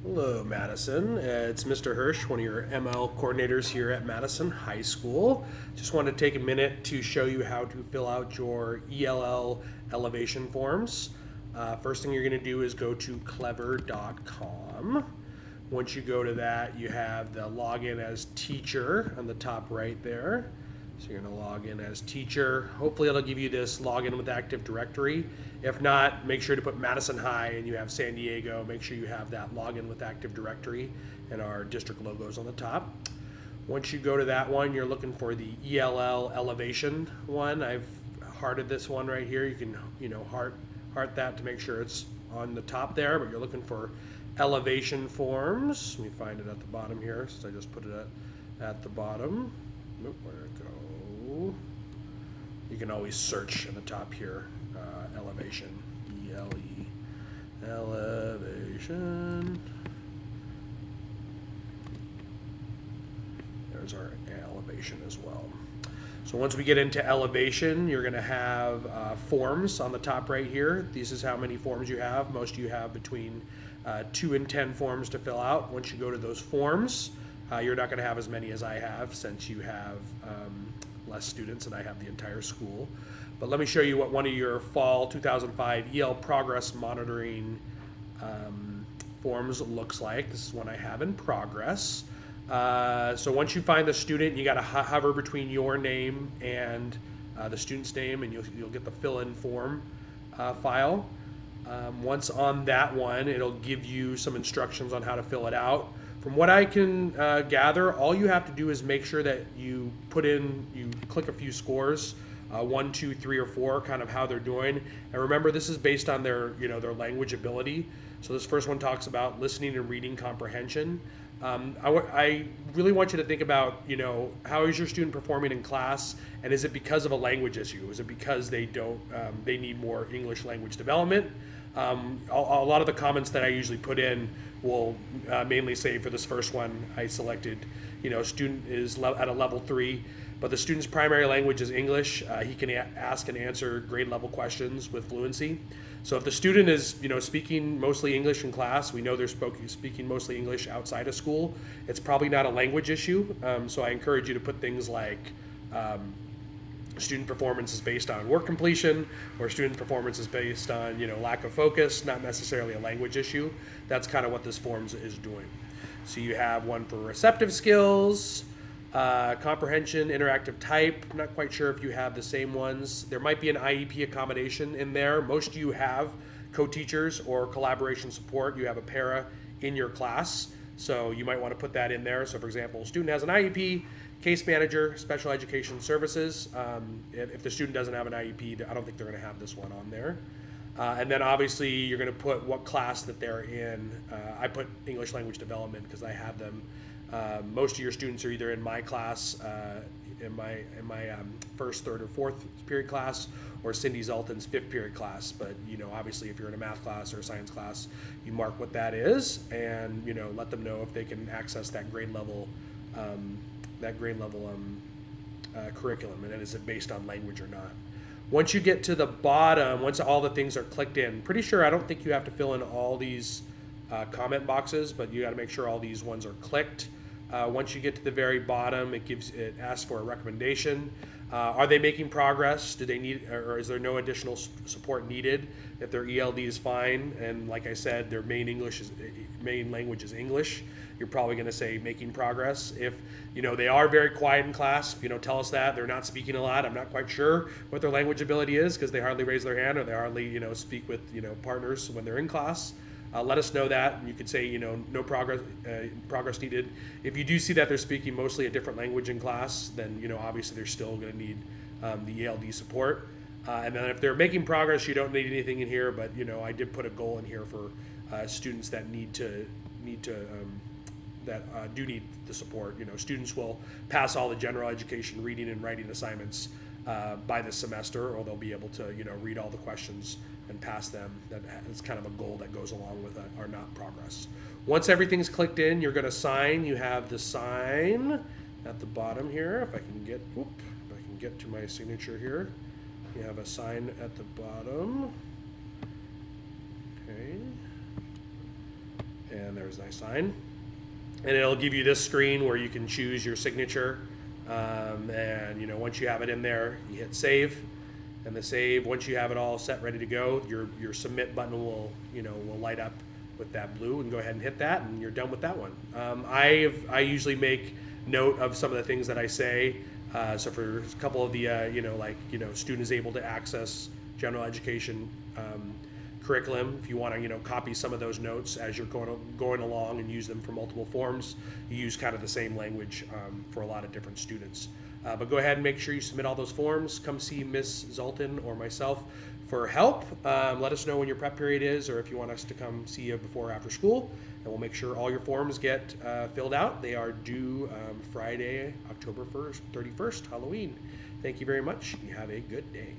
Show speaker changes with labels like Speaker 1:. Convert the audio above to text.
Speaker 1: Hello, Madison. It's Mr. Hirsch, one of your ML coordinators here at Madison High School. Just wanted to take a minute to show you how to fill out your ELL elevation forms. First thing you're going to do is go to clever.com. Once you go to that, you have the login as teacher on the top right there. So you're going to log in as teacher. Hopefully it'll give you this login with Active Directory. If not, make sure to put Madison High and you have San Diego. Make sure you have that login with Active Directory and our district logos on the top. Once you go to that one, you're looking for the ELL elevation one. I've hearted this one right here. You can, heart that to make sure it's on the top there, but you're looking for elevation forms. Let me find it at the bottom here since I just put it at the bottom. Nope, where'd it go? You can always search in the top here, elevation, E-L-E, elevation. There's our elevation as well. So once we get into elevation, you're going to have forms on the top right here. This is how many forms you have. Most of you have between 2 and 10 forms to fill out. Once you go to those forms, you're not going to have as many as I have since you have less students and I have the entire school. But let me show you what one of your fall 2005 EL progress monitoring forms looks like. This is one I have in progress. So once you find the student, you got to hover between your name and the student's name, and you'll get the fill-in form file. Once on that one, it'll give you some instructions on how to fill it out. From what I can gather, all you have to do is make sure that you click a few scores, 1, 2, 3, or 4, kind of how they're doing. And remember, this is based on their language ability. So this first one talks about listening and reading comprehension. I really want you to think about, how is your student performing in class, and is it because of a language issue? Is it because they need more English language development? A lot of the comments that I usually put in will mainly say for this first one, I selected, student is at a level 3, but the student's primary language is English. He can ask and answer grade level questions with fluency. So if the student is, speaking mostly English in class, we know they're speaking mostly English outside of school, it's probably not a language issue. So I encourage you to put things like student performance is based on work completion, or student performance is based on lack of focus, not necessarily a language issue. That's kind of what this form is doing. So you have one for receptive skills, comprehension, interactive type. I'm not quite sure if you have the same ones. There might be an IEP accommodation in there. Most of you have co-teachers or collaboration support. You have a para in your class, so you might want to put that in there. So for example, student has an IEP, case manager, special education services. If the student doesn't have an IEP, I don't think they're going to have this one on there. And then obviously you're going to put what class that they're in. I put English language development because I have them. Most of your students are either in my class, in my first, third, or fourth period class, or Cindy Zalton's 5th period class. But obviously, if you're in a math class or a science class, you mark what that is, and let them know if they can access that grade level curriculum, and is it based on language or not. Once you get to the bottom, once all the things are clicked in, pretty sure I don't think you have to fill in all these comment boxes, but you got to make sure all these ones are clicked. Once you get to the very bottom, it asks for a recommendation. Are they making progress? Do they need, or is there no additional support needed? If their ELD is fine, and like I said, their main language is English, you're probably going to say making progress. If they are very quiet in class, tell us that they're not speaking a lot. I'm not quite sure what their language ability is because they hardly raise their hand, or they hardly speak with partners when they're in class. Let us know that. You could say, no progress needed. If you do see that they're speaking mostly a different language in class, then, obviously they're still going to need the ELD support. And then if they're making progress, you don't need anything in here, but, I did put a goal in here for students that do need the support. Students will pass all the general education reading and writing assignments by this semester, or they'll be able to read all the questions and pass them. That is kind of a goal that goes along with our not progress. Once everything's clicked in, you're going to sign. You have the sign at the bottom here. If I can get to my signature here, you have a sign at the bottom. Okay. And there's my sign. And it'll give you this screen where you can choose your signature. And you know, once you have it in there, you hit save. And the save, once you have it all set, ready to go, your submit button will light up with that blue, and go ahead and hit that, and you're done with that one. I usually make note of some of the things that I say. So for a couple of the student is able to access general education curriculum. If you want to copy some of those notes as you're going along and use them for multiple forms, you use kind of the same language for a lot of different students. But go ahead and make sure you submit all those forms. Come see Miss Zoltan or myself for help. Let us know when your prep period is, or if you want us to come see you before or after school, and we'll make sure all your forms get filled out. They are due Friday, October 31st, Halloween. Thank you very much. You have a good day.